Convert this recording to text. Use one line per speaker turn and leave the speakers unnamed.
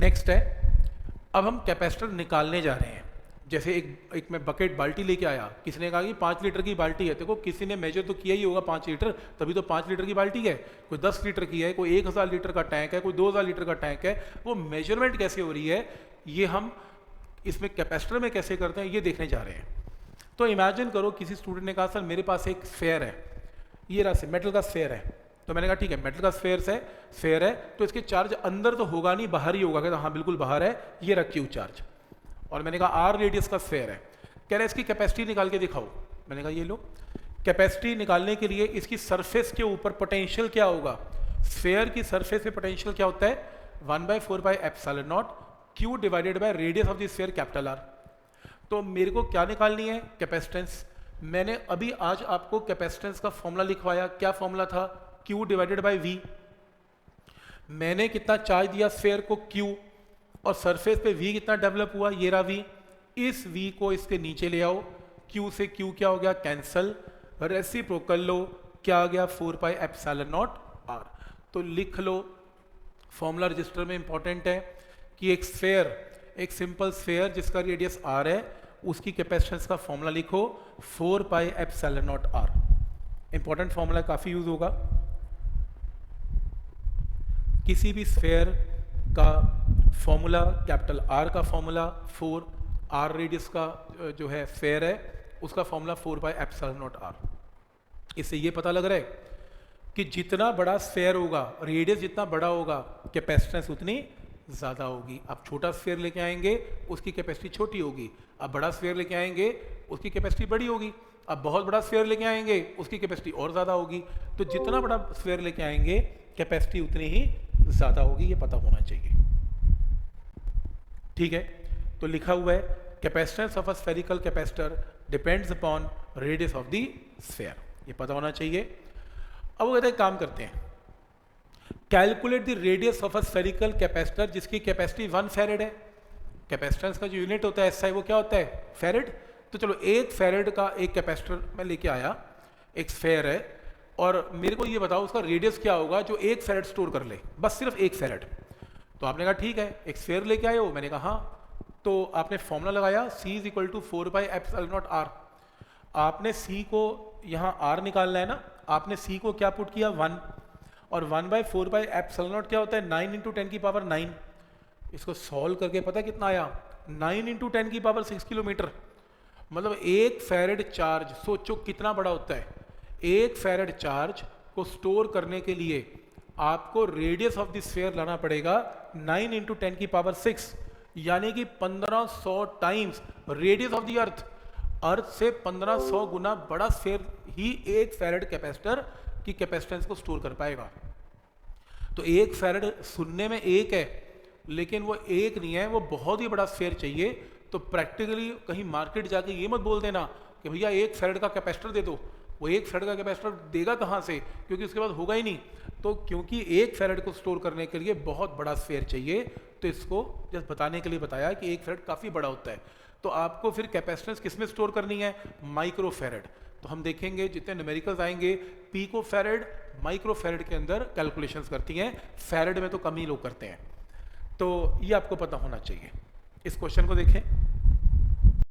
Next है, अब हम कैपेसिटर निकालने जा रहे हैं। जैसे एक मैं बकेट बाल्टी लेके आया, किसी ने कहा कि 5 लीटर की बाल्टी है। देखो किसी ने मेजर तो किया ही होगा 5 लीटर, तभी तो 5 लीटर की बाल्टी है। कोई 10 लीटर की है, कोई 1000 लीटर का टैंक है, कोई 2000 लीटर का टैंक है। वो मेजरमेंट कैसे हो रही है, ये हम इसमें कैपेसिटर में कैसे करते हैं, ये देखने जा रहे हैं। तो इमेजिन करो किसी स्टूडेंट ने कहा सर मेरे पास एक स्फेयर है, ये रहा मेटल का स्फेयर है। तो मैंने कहा ठीक है, मेटल का स्फेयर है तो इसके चार्ज अंदर तो होगा नहीं, बाहर ही होगा। कहता हाँ बिल्कुल बाहर है, ये रख क्यू चार्ज। और मैंने कहा आर रेडियस का स्फेयर है। कह रहे इसकी कैपेसिटी निकाल के दिखाओ। मैंने कहा ये लो, कैपेसिटी निकालने के लिए इसकी सरफेस के ऊपर पोटेंशियल क्या होगा, स्फेयर की सरफेस पे पोटेंशियल क्या होता है, 1/4πε0 Q divided by radius of the sphere capital R. तो मेरे को क्या निकालनी है, कैपेसिटेंस। मैंने अभी आज आपको कैपेसिटेंस का फॉर्मूला लिखवाया, क्या फॉर्मूला था, Q डिवाइडेड बाय V। मैंने कितना चार्ज दिया स्फेयर को Q, और सरफेस पे V कितना डेवलप हुआ, ये रहा V। इस V को इसके नीचे ले आओ, Q से Q क्या हो गया, कैंसल, रेसिप्रोकल लो, क्या आ गया 4πε0 R। तो लिख लो, फॉर्मूला रजिस्टर में इंपॉर्टेंट है कि एक स्फेयर, एक सिंपल स्फेयर जिसका रेडियस R है, उसकी कैपेसिटेंस का फॉर्मूला लिखो 4πε0 R। इंपॉर्टेंट फॉर्मूला, काफी यूज होगा। किसी भी स्फेयर का फॉर्मूला, कैपिटल R का फॉर्मूला 4, R रेडियस का जो है स्फेयर है उसका फॉर्मूला 4πε0 R। इससे ये पता लग रहा है कि जितना बड़ा स्फेयर होगा, रेडियस जितना बड़ा होगा, कैपेसिटेंस उतनी ज़्यादा होगी। आप छोटा स्फेयर लेके आएंगे उसकी कैपेसिटी छोटी होगी, आप बड़ा स्फेयर लेके आएंगे उसकी कैपेसिटी बड़ी होगी, आप बहुत बड़ा स्फेयर लेके आएंगे उसकी कैपेसिटी और ज़्यादा होगी। तो जितना बड़ा स्फेयर लेके आएंगे कैपेसिटी उतनी ही ज़्यादा होगी, ये पता होना चाहिए। ठीक है, तो लिखा हुआ है capacitance of a spherical capacitor depends upon radius of the sphere, ये पता होना चाहिए। अब वो कहते हैं काम करते हैं, calculate the radius of a spherical capacitor जिसकी कैपेसिटी 1 फैरेड है। कैपेसिटेंस का जो यूनिट होता है एसआई, वो क्या होता है, फैरेड। तो चलो 1 फैरेड का एक कैपेसिटर मैं लेके आया, एक स्फेयर है, और मेरे को ये बताओ उसका रेडियस क्या होगा जो 1 फैरेड स्टोर कर ले, बस सिर्फ 1 फैरेड। तो आपने कहा ठीक है, एक स्फेयर लेके आए हो। मैंने कहा हाँ। तो आपने फॉर्मूला लगाया C = 4πε0 R। आपने C को यहाँ R निकालना है ना, आपने C को क्या पुट किया 1, और 1/4πε0 क्या होता है 9 × 10⁹ 9। इसको सॉल्व करके पता कितना आया, 9 × 10⁶ किलोमीटर। मतलब 1 फैरेड चार्ज, सोचो कितना बड़ा होता है। 1 फैरेड चार्ज को स्टोर करने के लिए आपको रेडियस ऑफ द स्फेयर लाना पड़ेगा 9 × 10⁶, यानी कि 1500 times radius of the earth. Earth से 1500 गुना बड़ा स्फेयर ही 1 फैरेड कैपेसिटर की कैपेसिटेंस को स्टोर कर पाएगा। तो 1 फैरेड सुनने में एक है, लेकिन वो एक नहीं है, वो बहुत ही बड़ा स्फेयर चाहिए। तो प्रैक्टिकली कहीं मार्केट जाके ये मत बोल देना कि भैया 1 फैरेड का कैपेसिटर दे दो। वो 1 फैरेड का कैपेसिटर देगा कहाँ से, क्योंकि उसके बाद होगा ही नहीं। तो क्योंकि 1 फैरेड को स्टोर करने के लिए बहुत बड़ा स्फेयर चाहिए, तो इसको जस्ट बताने के लिए बताया कि 1 फैरेड काफ़ी बड़ा होता है। तो आपको फिर कैपेसिटेंस किस में स्टोर करनी है, माइक्रो फैरेड। तो हम देखेंगे जितने न्यूमेरिकल्स आएंगे, पीको फैरेड, माइक्रो फैरेड के अंदर कैलकुलेशंस करती हैं, फैरेड में तो कम ही लोग करते हैं। तो ये आपको पता होना चाहिए। इस क्वेश्चन को देखें।